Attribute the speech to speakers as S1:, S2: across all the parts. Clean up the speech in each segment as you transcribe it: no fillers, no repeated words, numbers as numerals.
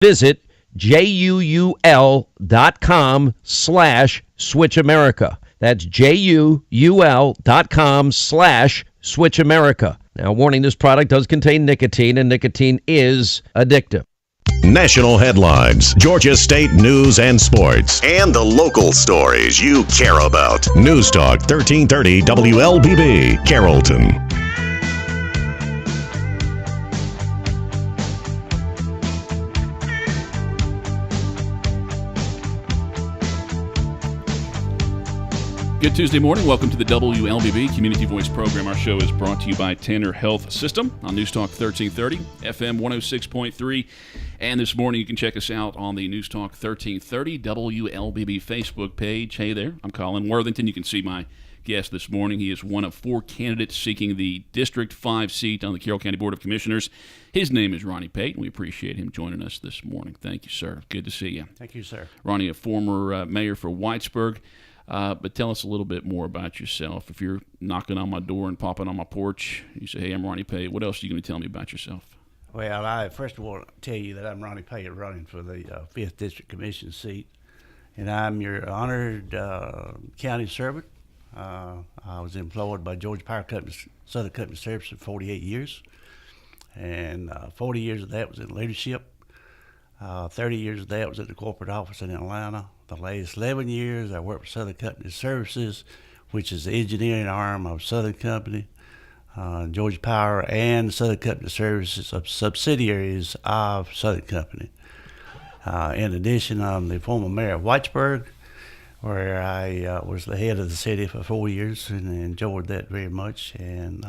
S1: Visit JUUL.com/Switch America. That's JUUL.com/Switch America. Now, warning, this product does contain nicotine, and nicotine is addictive.
S2: National headlines, Georgia State news and sports, and the local stories you care about. News Talk 1330 WLBB, Carrollton.
S3: Good Tuesday morning. Welcome to the WLBB Community Voice Program. Our show is brought to you by Tanner Health System on News Talk 1330, FM 106.3. And this morning you can check us out on the News Talk 1330 WLBB Facebook page. Hey there, I'm Colin Worthington. You can see my guest this morning. He is one of 4 candidates seeking the District 5 seat on the Carroll County Board of Commissioners. His name is Ronnie Pate, and we appreciate him joining us this morning. Thank you, sir. Good to see you.
S4: Thank you, sir.
S3: Ronnie, a former mayor for Whitesburg. But tell us a little bit more about yourself. If you're knocking on my door and popping on my porch, you say, hey, I'm Ronnie Pate. What else are you going to tell me about yourself?
S4: Well, I first of all tell you that I'm Ronnie Pate, running for the 5th District Commission seat. And I'm your honored county servant. I was employed by Georgia Power Company, Southern Company Service for 48 years. And 40 years of that was in leadership. 30 years of that was at the corporate office in Atlanta. The last 11 years, I worked for Southern Company Services, which is the engineering arm of Southern Company. Georgia Power and Southern Company Services are subsidiaries of Southern Company. In addition, I'm the former mayor of Whitesburg, where I was the head of the city for 4 years and enjoyed that very much. And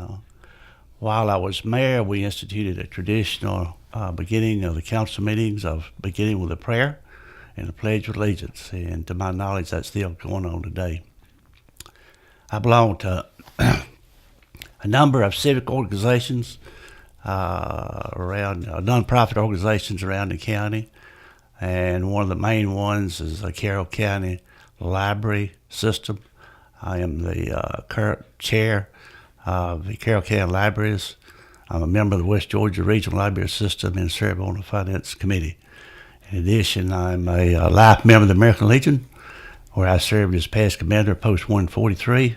S4: while I was mayor, we instituted a traditional beginning of the council meetings of beginning with a prayer and a pledge of allegiance. And to my knowledge, that's still going on today. I belong to a number of civic organizations around nonprofit organizations around the county, and one of the main ones is the Carroll County Library System. I am the current chair of the Carroll County Libraries. I'm a member of the West Georgia Regional Library System and serve on the Finance Committee. In addition, I'm a life member of the American Legion, where I served as past commander of Post 143.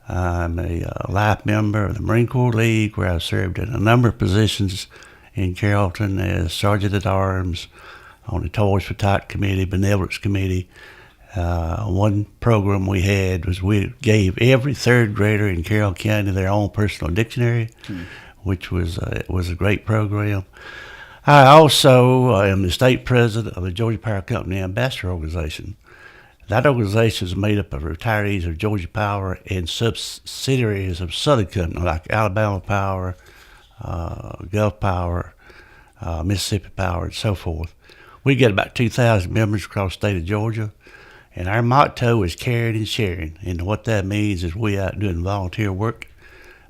S4: I'm a life member of the Marine Corps League, where I served in a number of positions in Carrollton as Sergeant at Arms, on the Toys for Tot Committee, Benevolence Committee. One program we had was we gave every third grader in Carroll County their own personal dictionary, which was a great program. I also am the state president of the Georgia Power Company Ambassador Organization. That organization is made up of retirees of Georgia Power and subsidiaries of Southern Company, like Alabama Power, Gulf Power, Mississippi Power, and so forth. We get about 2,000 members across the state of Georgia, and our motto is caring and sharing. And what that means is we out doing volunteer work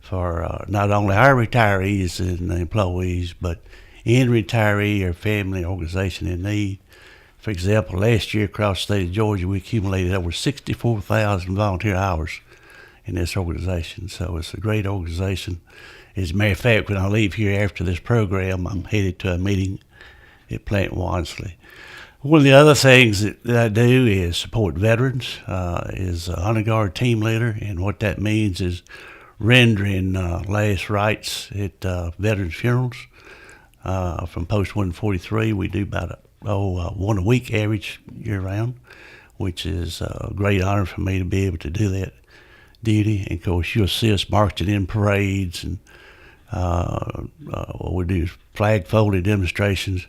S4: for not only our retirees and employees, but any retiree or family organization in need. For example, last year across the state of Georgia, we accumulated over 64,000 volunteer hours in this organization. So it's a great organization. As a matter of fact, when I leave here after this program, I'm headed to a meeting at Plant Wansley. One of the other things that I do is support veterans, is a honor guard team leader, and what that means is rendering last rites at veterans funerals. From Post 143, we do about one a week average year round, which is a great honor for me to be able to do that duty. And of course, you'll see us marching in parades, and what we do is flag folding demonstrations.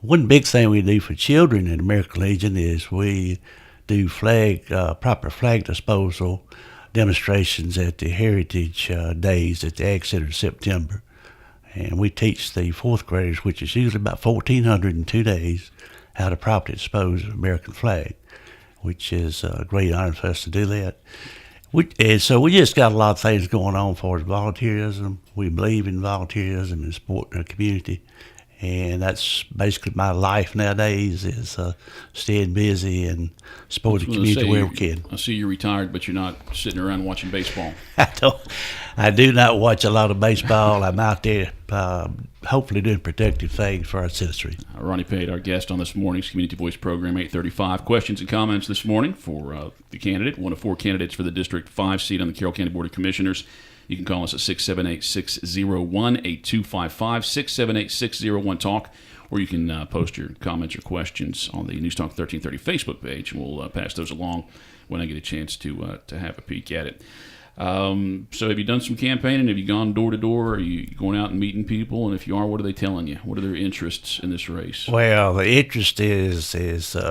S4: One big thing we do for children in American Legion is we do proper flag disposal demonstrations at the Heritage Days at the Ag Center in September. And we teach the 4th graders, which is usually about 1,400 in 2 days, how to properly dispose of the American flag, which is a great honor for us to do that. And so we just got a lot of things going on for us volunteerism. We believe in volunteerism and supporting our community. And that's basically my life nowadays, is staying busy and supporting the community where we can.
S3: I see you're retired, but you're not sitting around watching baseball.
S4: I do not watch a lot of baseball. I'm out there hopefully doing productive things for our citizenry.
S3: Ronnie Pate, our guest on this morning's Community Voice program, 8:35. Questions and comments this morning for the candidate, one of four candidates for the District 5 seat on the Carroll County Board of Commissioners. You can call us at 678-601-8255, 678-601-TALK, or you can post your comments or questions on the News Talk 1330 Facebook page, and we'll pass those along when I get a chance to have a peek at it. So have you done some campaigning? Have you gone door to door? Are you going out and meeting people? And if you are, what are they telling you? What are their interests in this race?
S4: Well, the interest is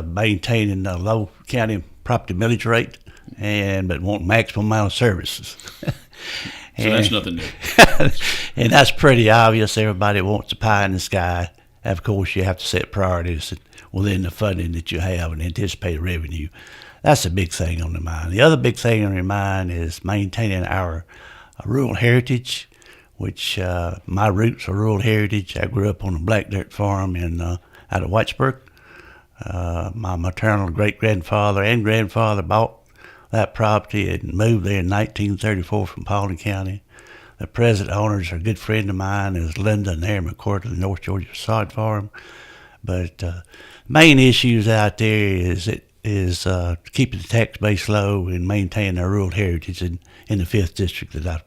S4: maintaining the low county property millage rate, but want maximum amount of services.
S3: So that's nothing new.
S4: And that's pretty obvious. Everybody wants a pie in the sky. Of course, you have to set priorities within the funding that you have and anticipated revenue. That's a big thing on the mind. The other big thing on your mind is maintaining our rural heritage, which my roots are rural heritage. I grew up on a black dirt farm out of Whitesburg. My maternal great-grandfather and grandfather bought that property and moved there in 1934 from Paulding County. The present owners are a good friend of mine, is Linda and Aaron McCourt of the North Georgia Sod Farm. But main issues out there is keeping the tax base low and maintaining our rural heritage in the 5th District that's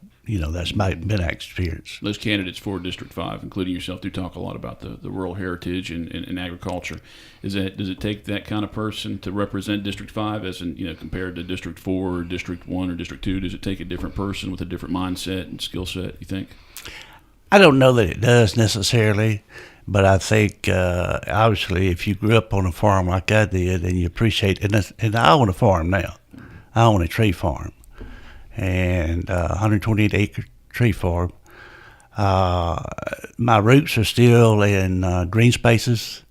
S4: been our experience.
S3: Those candidates for District 5, including yourself, do talk a lot about the rural heritage and agriculture. Does it take that kind of person to represent District 5 as compared to District 4 or District 1 or District 2? Does it take a different person with a different mindset and skill set, you think?
S4: I don't know that it does necessarily, but I think obviously if you grew up on a farm like I did and you appreciate it, and I own a farm now. I own a tree farm. And 128-acre tree farm. My roots are still in green spaces,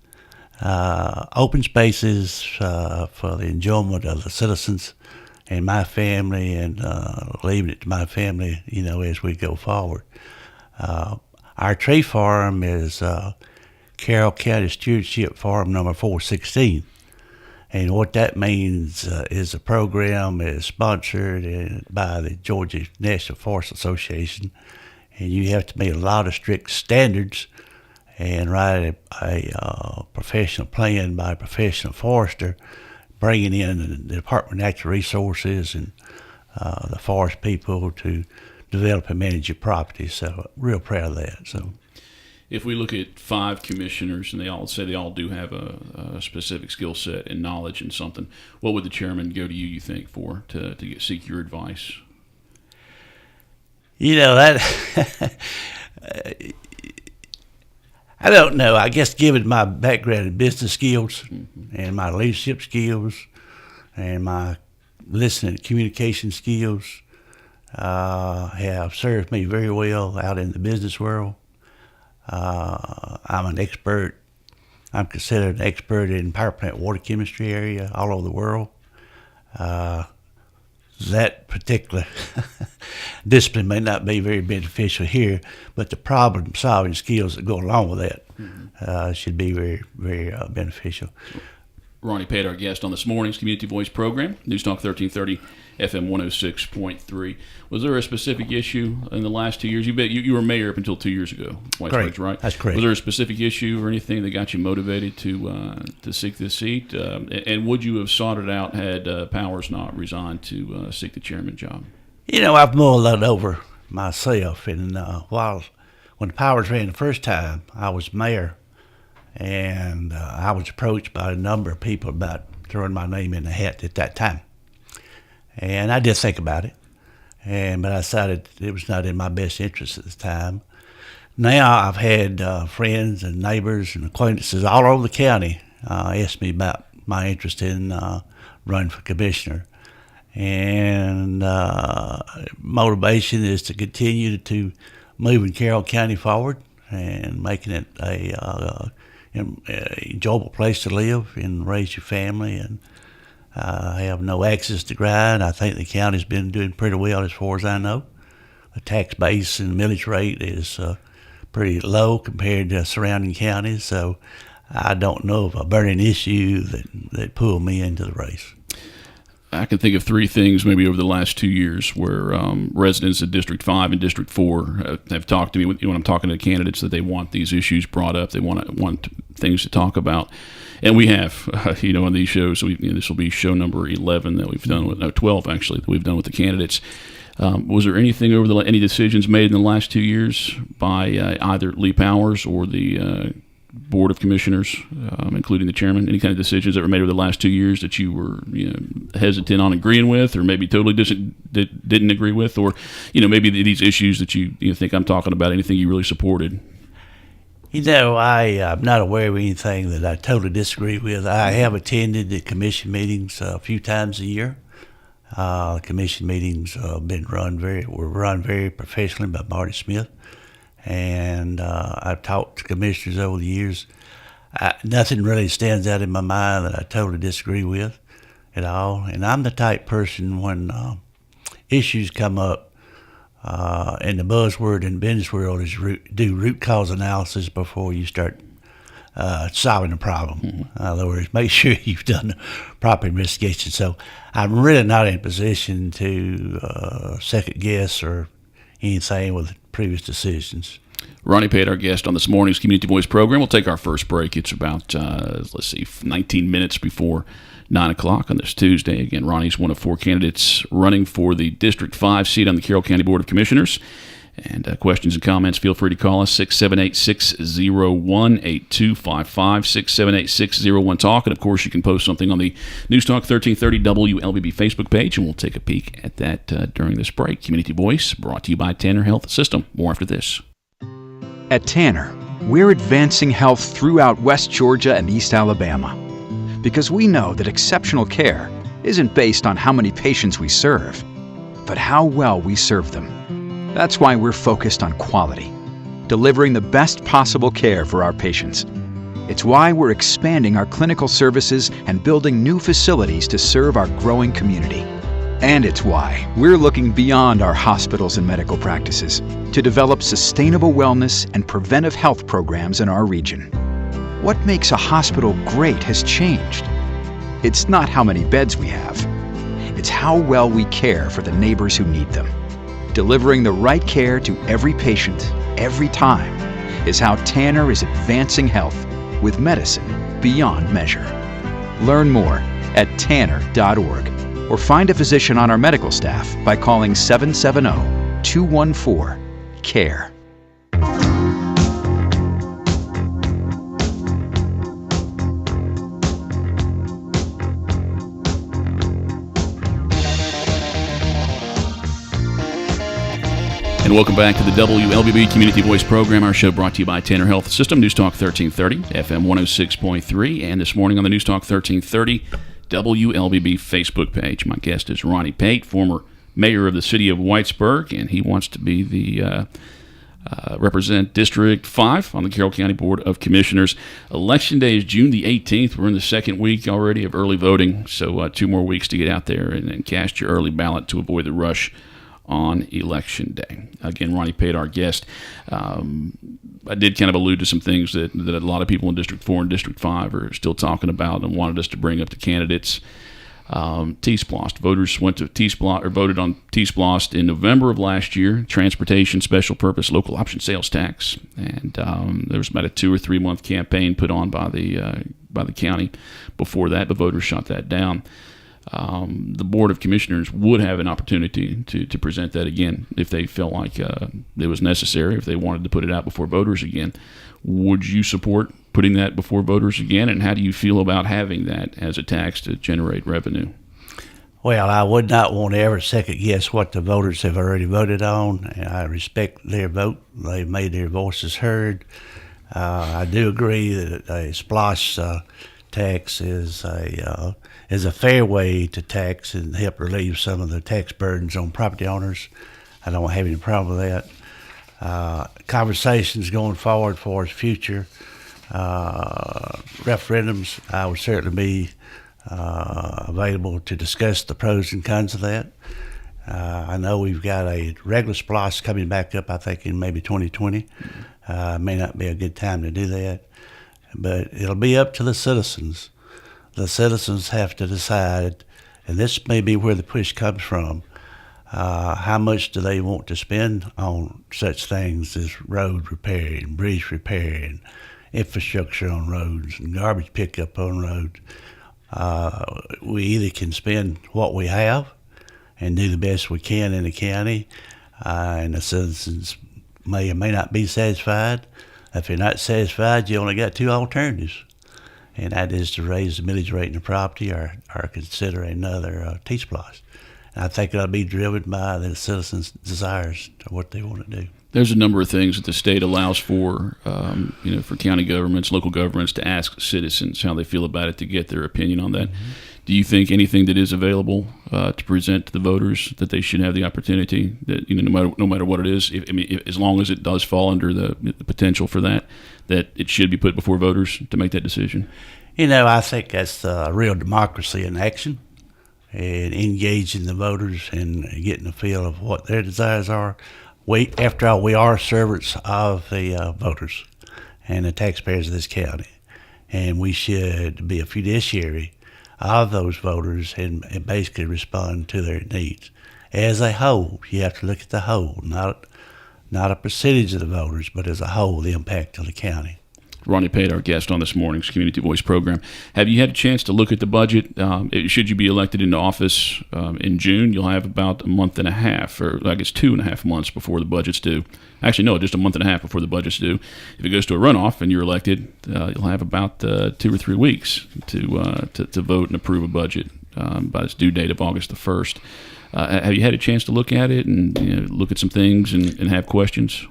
S4: open spaces for the enjoyment of the citizens and my family, and leaving it to my family, as we go forward. Our tree farm is Carroll County Stewardship Farm number 416. And what that means is the program is sponsored by the Georgia National Forest Association, and you have to meet a lot of strict standards and write a professional plan by a professional forester, bringing in the Department of Natural Resources and the forest people to develop and manage your property. So real proud of that. So.
S3: If we look at 5 commissioners and they all do have a specific skill set and knowledge in something, what would the chairman go to you think, for to seek your advice?
S4: That I don't know. I guess given my background in business skills and my leadership skills and my listening and communication skills have served me very well out in the business world. I'm considered an expert in power plant water chemistry area all over the world. That particular discipline may not be very beneficial here, but the problem-solving skills that go along with that should be very, very beneficial.
S3: Ronnie Pate, our guest on this morning's Community Voice program, News Talk 1330, FM 106.3. Was there a specific issue in the last 2 years? You were mayor up until 2 years ago, Whitesburg, right?
S4: That's correct.
S3: Was there a specific issue or anything that got you motivated to seek this seat? And would you have sought it out had Powers not resigned to seek the chairman job?
S4: I've mulled that over myself. And when Powers ran the first time, I was mayor. And I was approached by a number of people about throwing my name in the hat at that time. And I did think about it, but I decided it was not in my best interest at the time. Now I've had friends and neighbors and acquaintances all over the county ask me about my interest in running for commissioner. And motivation is to continue to moving Carroll County forward and making it a enjoyable place to live and raise your family, and have no access to grind. I think the county's been doing pretty well as far as I know. The tax base and the millage rate is pretty low compared to surrounding counties. So I don't know of a burning issue that pulled me into the race.
S3: I can think of three things maybe over the last 2 years where residents of District 5 and District 4 have talked to me when I'm talking to candidates that they want these issues brought up. They want things to talk about. And we have, on these shows, this will be show number 11 that we've done with, 12 actually, that we've done with the candidates. Was there anything any decisions made in the last 2 years by either Lee Powers or the Board of Commissioners, including the chairman, any kind of decisions that were made over the last 2 years that you were hesitant on agreeing with, or maybe totally didn't agree with, or maybe these issues that you think I'm talking about, anything you really supported?
S4: I'm not aware of anything that I totally disagree with. I have attended the commission meetings a few times a year. Commission meetings were run very professionally by Marty Smith. And I've talked to commissioners over the years. Nothing really stands out in my mind that I totally disagree with at all. And I'm the type person when issues come up, and the buzzword in the business world is do root cause analysis before you start solving the problem. In other words, make sure you've done the proper investigation. So I'm really not in a position to second guess or anything with previous decisions.
S3: Ronnie Pate, our guest on this morning's Community Voice program. We'll take our first break. It's about, 19 minutes before 9 o'clock on this Tuesday. Again, Ronnie's one of 4 candidates running for the District 5 seat on the Carroll County Board of Commissioners. And questions and comments, feel free to call us, 678-601-8255, 678-601-TALK. And, of course, you can post something on the News Talk 1330 WLBB Facebook page, and we'll take a peek at that during this break. Community Voice, brought to you by Tanner Health System. More after this.
S5: At Tanner, we're advancing health throughout West Georgia and East Alabama, because we know that exceptional care isn't based on how many patients we serve, but how well we serve them. That's why we're focused on quality, delivering the best possible care for our patients. It's why we're expanding our clinical services and building new facilities to serve our growing community. And it's why we're looking beyond our hospitals and medical practices to develop sustainable wellness and preventive health programs in our region. What makes a hospital great has changed. It's not how many beds we have. It's how well we care for the neighbors who need them. Delivering the right care to every patient, every time, is how Tanner is advancing health with medicine beyond measure. Learn more at tanner.org or find a physician on our medical staff by calling 770-214-CARE.
S3: And welcome back to the WLBB Community Voice program. Our show brought to you by Tanner Health System, News Talk 1330, FM 106.3, and this morning on the News Talk 1330 WLBB Facebook page. My guest is Ronnie Pate, former mayor of the city of Whitesburg, and he wants to be the represent District 5 on the Carroll County Board of Commissioners. Election Day is June the 18th. We're in the second week already of early voting, so 2 more weeks to get out there and cast your early ballot to avoid the rush on Election Day. Again, Ronnie Pate, our guest. I did kind of allude to some things that a lot of people in District 4 and District 5 are still talking about and wanted us to bring up to candidates. T-Splost. Voters went to T-Splost, or voted on T-Splost in November of last year, Transportation Special Purpose Local Option Sales Tax. And there was about a 2 or 3 month campaign put on by the county before that, but voters shot that down. The Board of Commissioners would have an opportunity to present that again if they felt like it was necessary, if they wanted to put it out before voters again. Would you support putting that before voters again, and how do you feel about having that as a tax to generate revenue?
S4: Well, I would not want to ever second guess what the voters have already voted on. I respect their vote. They've made their voices heard. I do agree that a SPLOST tax is a fair way to tax and help relieve some of the tax burdens on property owners. I don't have any problem with that. Conversations going forward for its future referendums, I would certainly be available to discuss the pros and cons of that. I know we've got a regular SPLOST coming back up, I think, in maybe 2020. May not be a good time to do that, but it'll be up to the citizens. The citizens have to decide, and this may be where the push comes from, how much do they want to spend on such things as road repair and bridge repair and infrastructure on roads and garbage pickup on roads. We either can spend what we have and do the best we can in the county, and the citizens may or may not be satisfied. If you're not satisfied, you only got two alternatives, and that is to raise the millage rate in the property or consider another T-splosh. And I think it'll be driven by the citizens' desires to what they want to do.
S3: There's a number of things that the state allows for, for county governments, local governments to ask citizens how they feel about it to get their opinion on that. Mm-hmm. Do you think anything that is available to present to the voters that they should have the opportunity that no matter what it is, as long as it does fall under the potential for that it should be put before voters to make that decision? I think that's real democracy in action, and engaging the voters and getting a feel of what their desires are. After all, we are servants of the voters and the taxpayers of this county, and we should be a fiduciary of those voters and basically respond to their needs. As a whole, you have to look at the whole, not a percentage of the voters, but as a whole, the impact on the county. Ronnie Pate, our guest on this morning's Community Voice program. Have you had a chance to look at the budget? Should you be elected into office in June, you'll have about a month and a half, or I guess 2.5 months before the budget's due. Actually, no, just a month and a half before the budget's due. If it goes to a runoff and you're elected, you'll have about 2 or 3 weeks to vote and approve a budget by its due date of August the 1st. Have you had a chance to look at it and look at some things and have questions?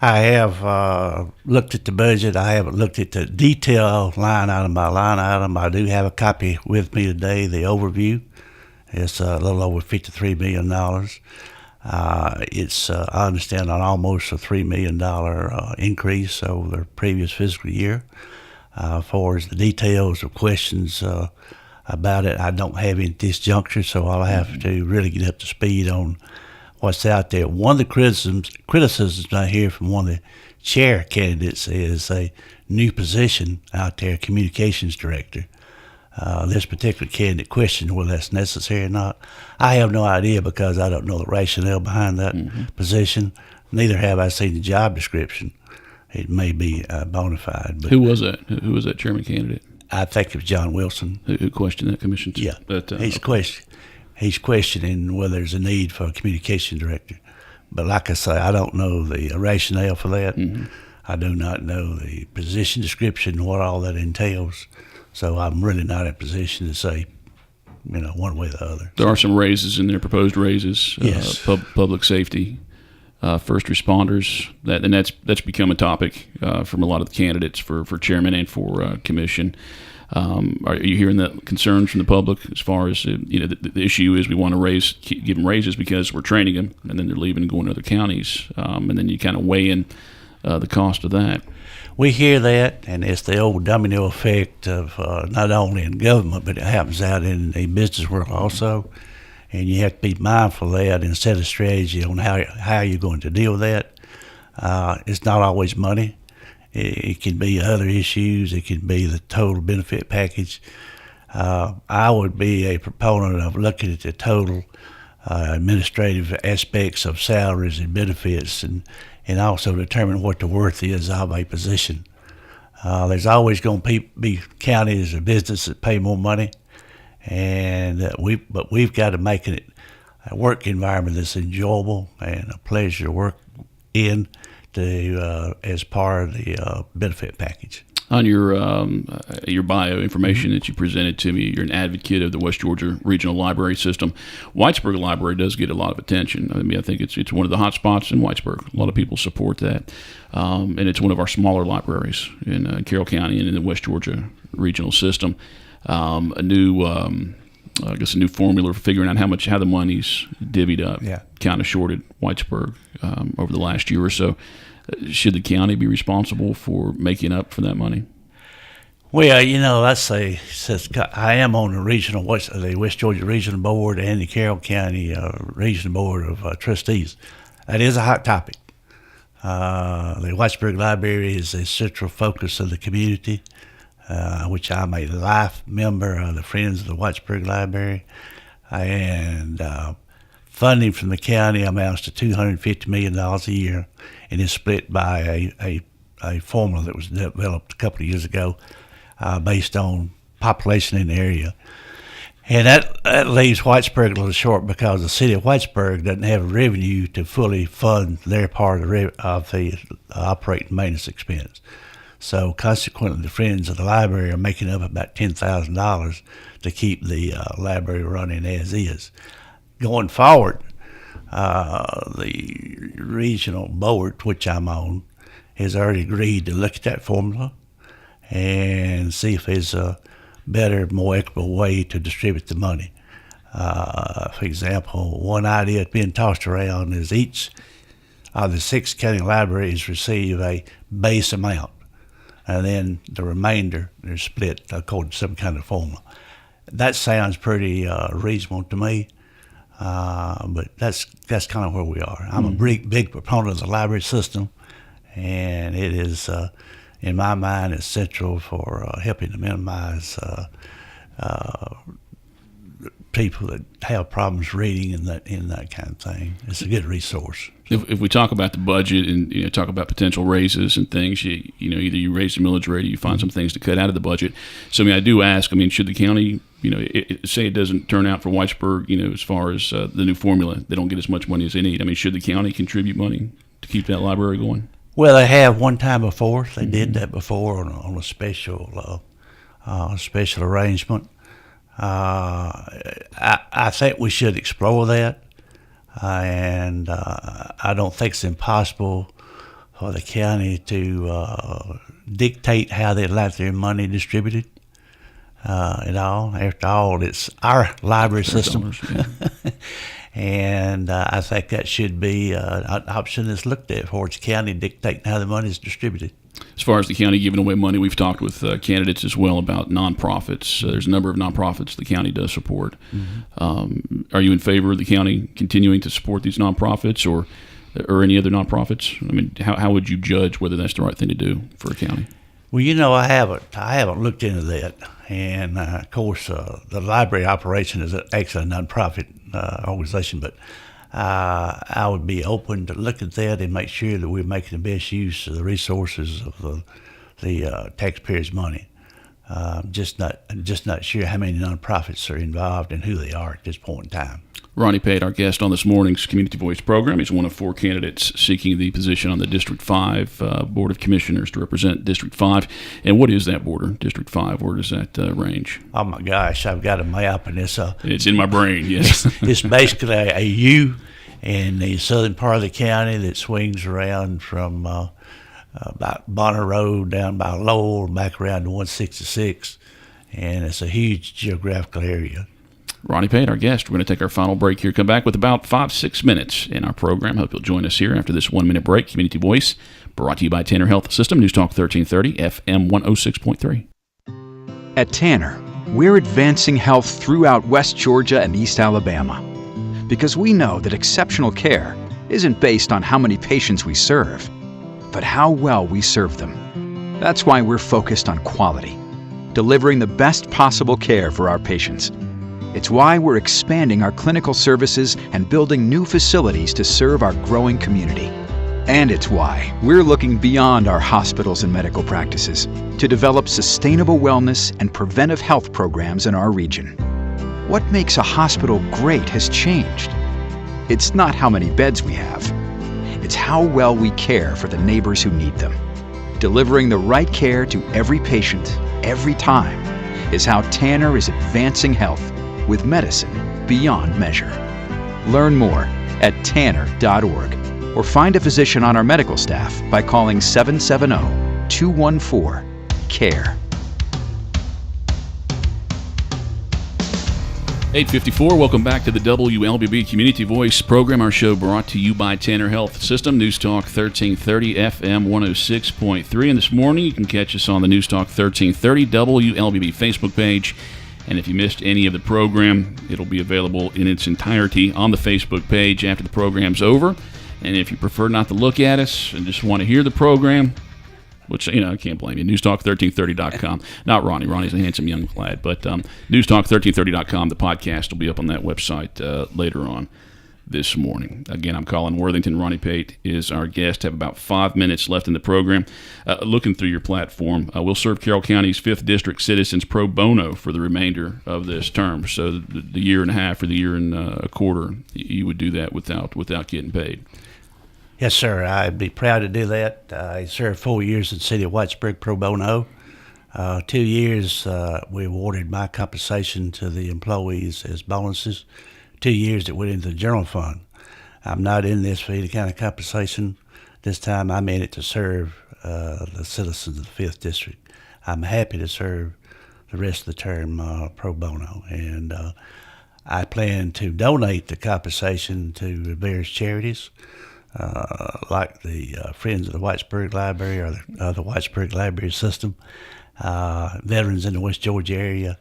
S4: I have looked at the budget. I haven't looked at the detail line item by line item. I do have a copy with me today, the overview. It's a little over $53 million. It's, I understand, an almost a $3 million increase over the previous fiscal year. As far as the details or questions about it, I don't have any at this juncture, so I'll have to really get up to speed on what's out there. One of the criticisms I hear from one of the chair candidates is a new position out there, communications director. This particular candidate questioned whether that's necessary or not. I have no idea because I don't know the rationale behind that position. Neither have I seen the job description. It may be bona fide. But
S3: who was that? Who was that chairman candidate?
S4: I think it was John Wilson.
S3: Who questioned that commission?
S4: Yeah, he's questioning whether there's a need for a communication director. But like I say, I don't know the rationale for that. Mm-hmm. I do not know the position description, what all that entails. So I'm really not in a position to say, one way or the other.
S3: There are some raises in there, proposed raises.
S4: Yes.
S3: Public safety, first responders. That's become a topic from a lot of the candidates for chairman and for commission. Are you hearing that concerns from the public as far as the issue is we want to give them raises because we're training them and then they're leaving and going to other counties, and then you kind of weigh in the cost of that.
S4: We hear that, and it's the old domino effect of not only in government, but it happens out in the business world also. And you have to be mindful of that and set a strategy on how you're going to deal with that. It's not always money. It can be other issues. It can be the total benefit package. I would be a proponent of looking at the total administrative aspects of salaries and benefits and also determine what the worth is of a position. There's always going to be counties or businesses that pay more money, but we've got to make it a work environment that's enjoyable and a pleasure to work in as part of the benefit package.
S3: On your bio information that you presented to me, you're an advocate of the West Georgia Regional Library System. Whitesburg Library does get a lot of attention. I think it's one of the hot spots in Whitesburg. A lot of people support that, and it's one of our smaller libraries in Carroll County and in the West Georgia Regional System. A new formula for figuring out how the money's divvied up.
S4: Yeah. Kind
S3: of shorted Whitesburg over the last year or so. Should the county be responsible for making up for that money?
S4: Well, I am on the West Georgia Regional Board and the Carroll County Regional Board of Trustees. That is a hot topic. The Whitesburg Library is a central focus of the community, which I'm a life member of the Friends of the Whitesburg Library. And funding from the county amounts to $250 million a year, and is split by a formula that was developed a couple of years ago based on population in the area. And that leaves Whitesburg a little short because the city of Whitesburg doesn't have revenue to fully fund their part of the operating maintenance expense. So consequently, the Friends of the Library are making up about $10,000 to keep the library running as is. Going forward, the regional board, which I'm on, has already agreed to look at that formula and see if there's a better, more equitable way to distribute the money. For example, one idea that's being tossed around is each of the 6 county libraries receive a base amount, and then the remainder is split according to some kind of formula. That sounds pretty reasonable to me, but that's kind of where we are. I'm a big proponent of the library system, and it is, in my mind, essential for helping to minimize people that have problems reading and that kind of thing. It's a good resource.
S3: If we talk about the budget and talk about potential raises and things, you know, either you raise the millage rate or you find some things to cut out of the budget. So I do ask, should the county, say it doesn't turn out for Whitesburg, as far as the new formula, they don't get as much money as they need. Should the county contribute money to keep that library going?
S4: Well, they have one time before. They did that before on a special arrangement. I think we should explore that, and I don't think it's impossible for the county to dictate how they like their money distributed. After all, it's our library system. And I think that should be an option that's looked at for its county dictating how the money is distributed.
S3: As far as the county giving away money, we've talked with candidates as well about nonprofits. There's a number of nonprofits the county does support. Are you in favor of the county continuing to support these nonprofits or any other nonprofits? How would you judge whether that's the right thing to do for a county?
S4: Well, I haven't looked into that, and of course, the library operation is actually a nonprofit organization, but I would be open to look at that and make sure that we're making the best use of the resources of the taxpayers' money. Just not sure how many nonprofits are involved and who they are at this point in time.
S3: Ronnie Pate, our guest on this morning's Community Voice program, is one of 4 candidates seeking the position on the District 5 Board of Commissioners to represent District 5. And what is that border, District 5? Where does that range?
S4: Oh, my gosh, I've got a map, and it's
S3: in my brain, yes.
S4: It's basically a U in the southern part of the county that swings around from about Bonner Road down by Lowell back around to 166, and it's a huge geographical area.
S3: Ronnie Pate, our guest. We're going to take our final break here. Come back with about 5-6 minutes in our program. Hope you'll join us here after this 1-minute break. Community Voice, brought to you by Tanner Health System, News Talk 1330, FM 106.3.
S5: At Tanner, we're advancing health throughout West Georgia and East Alabama. Because we know that exceptional care isn't based on how many patients we serve, but how well we serve them. That's why we're focused on quality, delivering the best possible care for our patients. It's why we're expanding our clinical services and building new facilities to serve our growing community. And it's why we're looking beyond our hospitals and medical practices to develop sustainable wellness and preventive health programs in our region. What makes a hospital great has changed. It's not how many beds we have. It's how well we care for the neighbors who need them. Delivering the right care to every patient, every time, is how Tanner is advancing health with medicine beyond measure. Learn more at tanner.org or find a physician on our medical staff by calling 770-214-CARE.
S3: 8:54. Welcome back to the WLBB Community Voice program. Our show brought to you by Tanner Health System, News Talk 1330, FM 106.3. And this morning you can catch us on the News Talk 1330 WLBB Facebook page. And if you missed any of the program, it'll be available in its entirety on the Facebook page after the program's over. And if you prefer not to look at us and just want to hear the program, which, I can't blame you, newstalk1330.com. Not Ronnie. Ronnie's a handsome young lad. But newstalk1330.com, the podcast will be up on that website later on this morning. Again, I'm Colin Worthington. Ronnie Pate is our guest. Have about 5 minutes left in the program. Looking through your platform, we'll serve Carroll County's 5th District citizens pro bono for the remainder of this term. So the year and a half or the year and a quarter, you would do that without getting paid.
S4: Yes, sir. I'd be proud to do that. I served 4 years in the city of Whitesburg pro bono. 2 years we awarded my compensation to the employees as bonuses. 2 years that went into the general fund. I'm not in this for any kind of compensation. This time I'm in it to serve the citizens of the 5th District. I'm happy to serve the rest of the term pro bono. And I plan to donate the compensation to various charities, like the Friends of the Whitesburg Library or the Whitesburg Library System, veterans in the West Georgia area,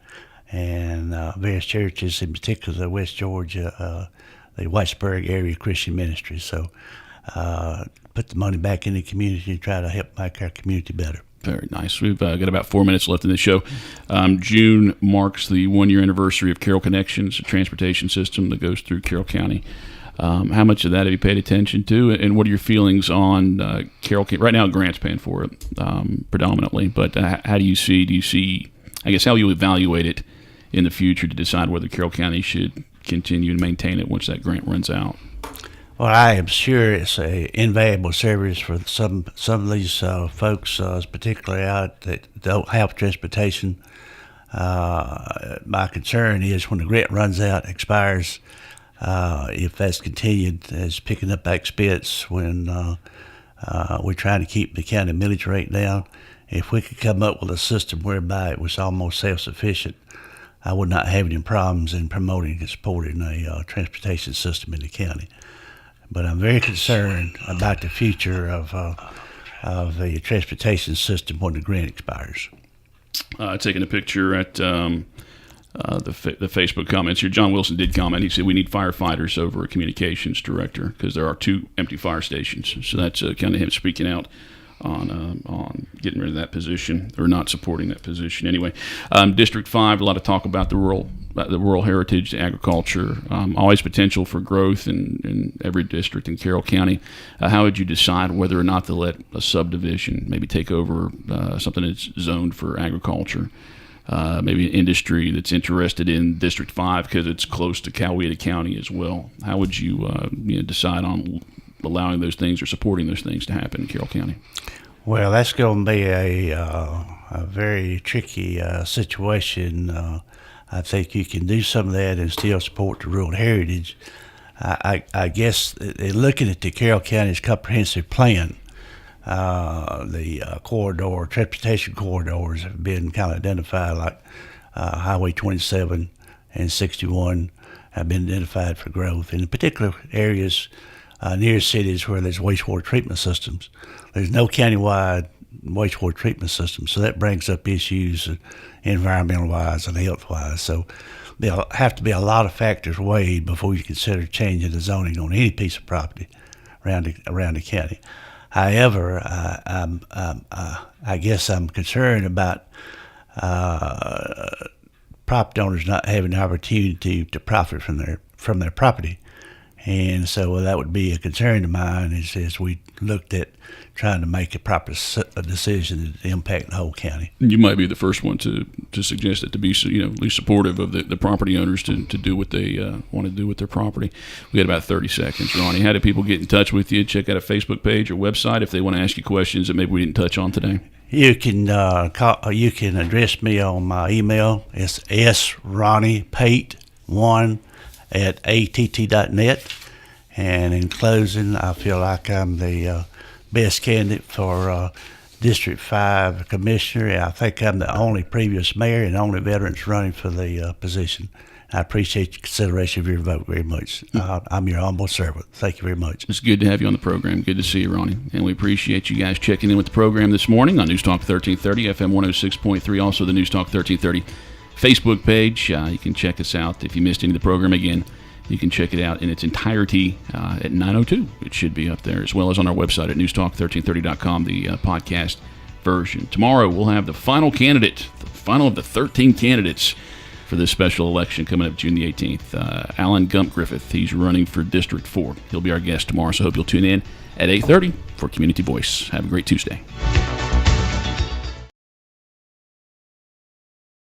S4: and various churches, in particular the West Georgia, the Whitesburg Area Christian Ministry. So put the money back in the community and try to help make our community better.
S3: Very nice. We've got about 4 minutes left in the show. June marks the 1-year anniversary of Carroll Connections, a transportation system that goes through Carroll County. How much of that have you paid attention to, and what are your feelings on Carroll? Right now, Grant's paying for it predominantly, but how do you see, I guess, how you evaluate it in the future to decide whether Carroll County should continue to maintain it once that grant runs out?
S4: Well, I am sure it's an invaluable service for some of these folks, particularly out that don't have transportation. My concern is when the grant runs out, expires, if that's continued as picking up expense when we're trying to keep the county millage rate down. If we could come up with a system whereby it was almost self-sufficient, I would not have any problems in promoting and supporting a transportation system in the county. But I'm very concerned about the future of the transportation system when the grant expires.
S3: Taking a picture at the Facebook comments here, John Wilson did comment. He said we need firefighters over a communications director because there are 2 empty fire stations. So that's kind of him speaking out on getting rid of that position or not supporting that position. Anyway, District 5, a lot of talk about the rural heritage, the agriculture, always potential for growth in every district in Carroll County. How would you decide whether or not to let a subdivision maybe take over something that's zoned for agriculture? Maybe an industry that's interested in District 5 because it's close to Coweta County as well. How would you, decide on allowing those things or supporting those things to happen in Carroll County?
S4: Well, that's going to be a very tricky situation. I think you can do some of that and still support the rural heritage. I guess looking at the Carroll County's comprehensive plan, the transportation corridors have been kind of identified, like Highway 27 and 61 have been identified for growth. In particular areas near cities where there's wastewater treatment systems. There's no countywide wastewater treatment system, so that brings up issues environmental-wise and health-wise. So there'll have to be a lot of factors weighed before you consider changing the zoning on any piece of property around the county. However, I guess I'm concerned about property owners not having the opportunity to profit from their property. And so that would be a concern of mine as we looked at trying to make a proper decision that impact the whole county.
S3: You might be the first one to suggest it, to be at least supportive of the property owners to do what they want to do with their property. We got about 30 seconds, Ronnie. How do people get in touch with you? Check out a Facebook page or website if they want to ask you questions that maybe we didn't touch on today.
S4: You can you can address me on my email. It's sronniepate1@att.net. And in closing, I feel like I'm the best candidate for District 5 Commissioner. I think I'm the only previous mayor and only veterans running for the position. I appreciate your consideration of your vote very much. I'm your humble servant. Thank you very much.
S3: It's good to have you on the program. Good to see you, Ronnie. And we appreciate you guys checking in with the program this morning on News Talk 1330, FM 106.3, also the News Talk 1330 Facebook page. You can check us out if you missed any of the program. Again, You can check it out in its entirety at 9:02. It should be up there, as well as on our website at newstalk1330.com, the podcast version. Tomorrow we'll have the final candidate, the final of the 13 candidates for this special election coming up June the 18th. Alan Gump Griffith, he's running for District 4. He'll be our guest tomorrow, so hope you'll tune in at 8:30 for Community Voice. Have a great Tuesday.